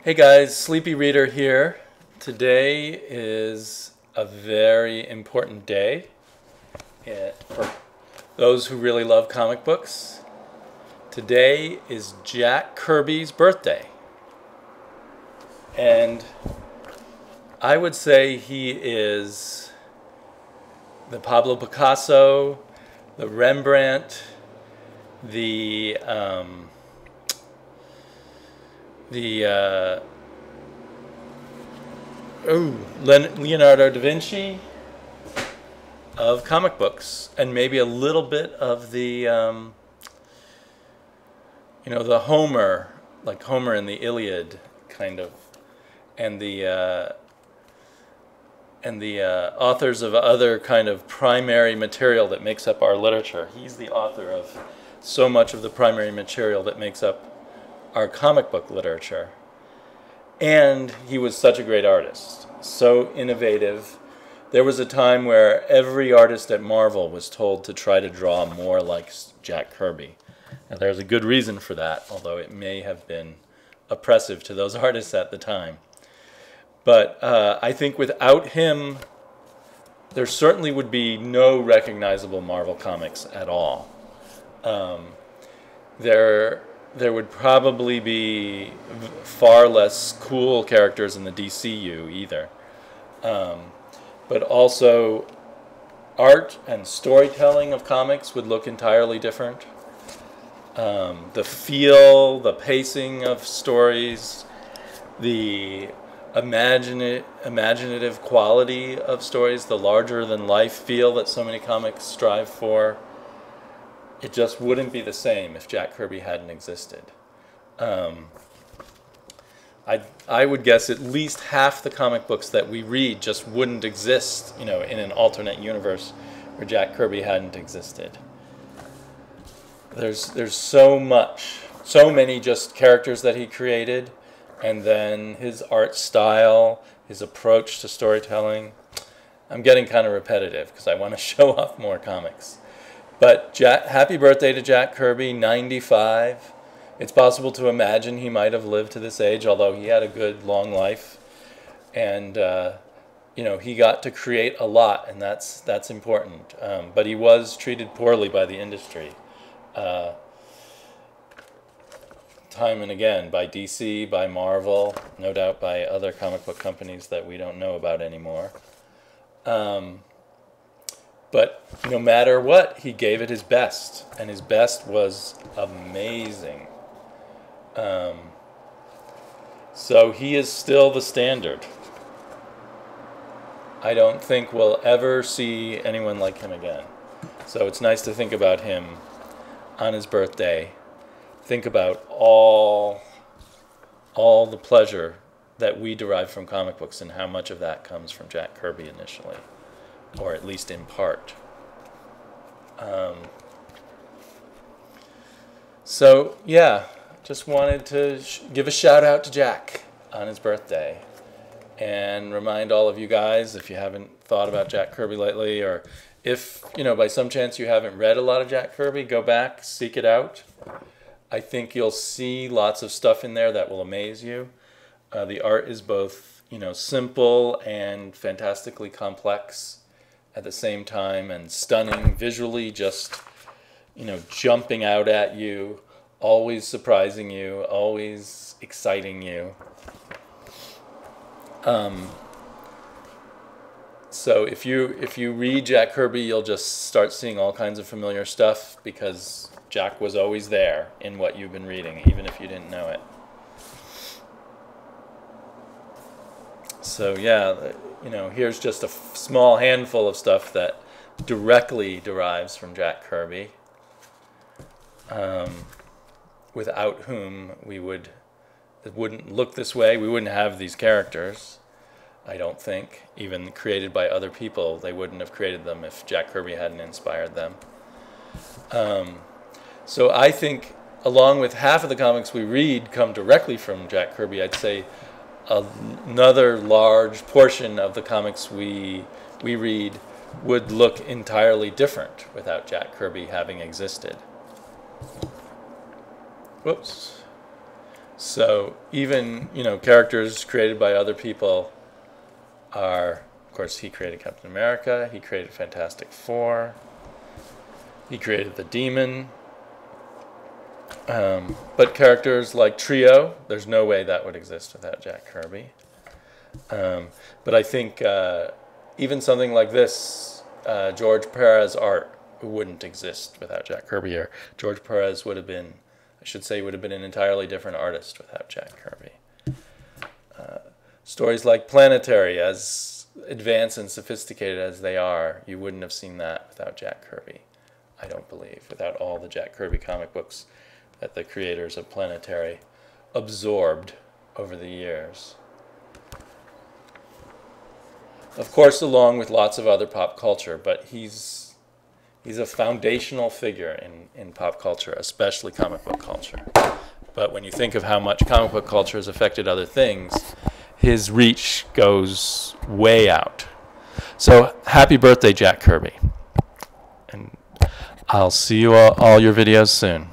Hey guys, Sleepy Reader here. Today is a very important day for those who really love comic books. Today is Jack Kirby's birthday. And I would say he is the Pablo Picasso, the Rembrandt, the Leonardo da Vinci of comic books, and maybe a little bit of the the Homer, like Homer in the Iliad, kind of, and the authors of other kind of primary material that makes up our literature. He's the author of so much of the primary material that makes up our comic book literature. And he was such a great artist, so innovative. There was a time where every artist at Marvel was told to try to draw more like Jack Kirby. Now there's a good reason for that, although it may have been oppressive to those artists at the time. But I think without him, there certainly would be no recognizable Marvel comics at all. There would probably be far less cool characters in the DCU either. But also, art and storytelling of comics would look entirely different. The feel, the pacing of stories, the imaginative quality of stories, the larger-than-life feel that so many comics strive for, it just wouldn't be the same if Jack Kirby hadn't existed. I would guess at least half the comic books that we read just wouldn't exist, in an alternate universe where Jack Kirby hadn't existed. There's so many just characters that he created, and then his art style, his approach to storytelling. I'm getting kind of repetitive because I want to show off more comics. But happy birthday to Jack Kirby, 95. It's possible to imagine he might have lived to this age, although he had a good, long life. And, he got to create a lot, and that's important. But he was treated poorly by the industry. Time and again, by DC, by Marvel, no doubt by other comic book companies that we don't know about anymore. But no matter what, he gave it his best, and his best was amazing. So he is still the standard. I don't think we'll ever see anyone like him again. So it's nice to think about him on his birthday. Think about all the pleasure that we derive from comic books and how much of that comes from Jack Kirby initially, or at least in part. So yeah, just wanted to give a shout out to Jack on his birthday, and remind all of you guys, if you haven't thought about Jack Kirby lately, or if by some chance you haven't read a lot of Jack Kirby, go back, seek it out. I think you'll see lots of stuff in there that will amaze you. The art is both simple and fantastically complex at the same time, and stunning visually, just jumping out at you, always surprising you, always exciting you. So if you read Jack Kirby, you'll just start seeing all kinds of familiar stuff, because Jack was always there in what you've been reading, even if you didn't know it. So yeah, here's just a small handful of stuff that directly derives from Jack Kirby, without whom it wouldn't look this way. We wouldn't have these characters, I don't think. Even created by other people, they wouldn't have created them if Jack Kirby hadn't inspired them. So I think, along with half of the comics we read come directly from Jack Kirby, I'd say another large portion of the comics we read would look entirely different without Jack Kirby having existed. Whoops. So even, characters created by other people are, of course, he created Captain America, he created Fantastic Four, he created the Demon. But characters like Trio, there's no way that would exist without Jack Kirby. But I think even something like this, George Perez art wouldn't exist without Jack Kirby. Or George Perez would have been, an entirely different artist without Jack Kirby. Stories like Planetary, as advanced and sophisticated as they are, you wouldn't have seen that without Jack Kirby, I don't believe, without all the Jack Kirby comic books that the creators of Planetary absorbed over the years. Of course, along with lots of other pop culture, but he's a foundational figure in pop culture, especially comic book culture. But when you think of how much comic book culture has affected other things, his reach goes way out. So happy birthday, Jack Kirby. And I'll see you all your videos soon.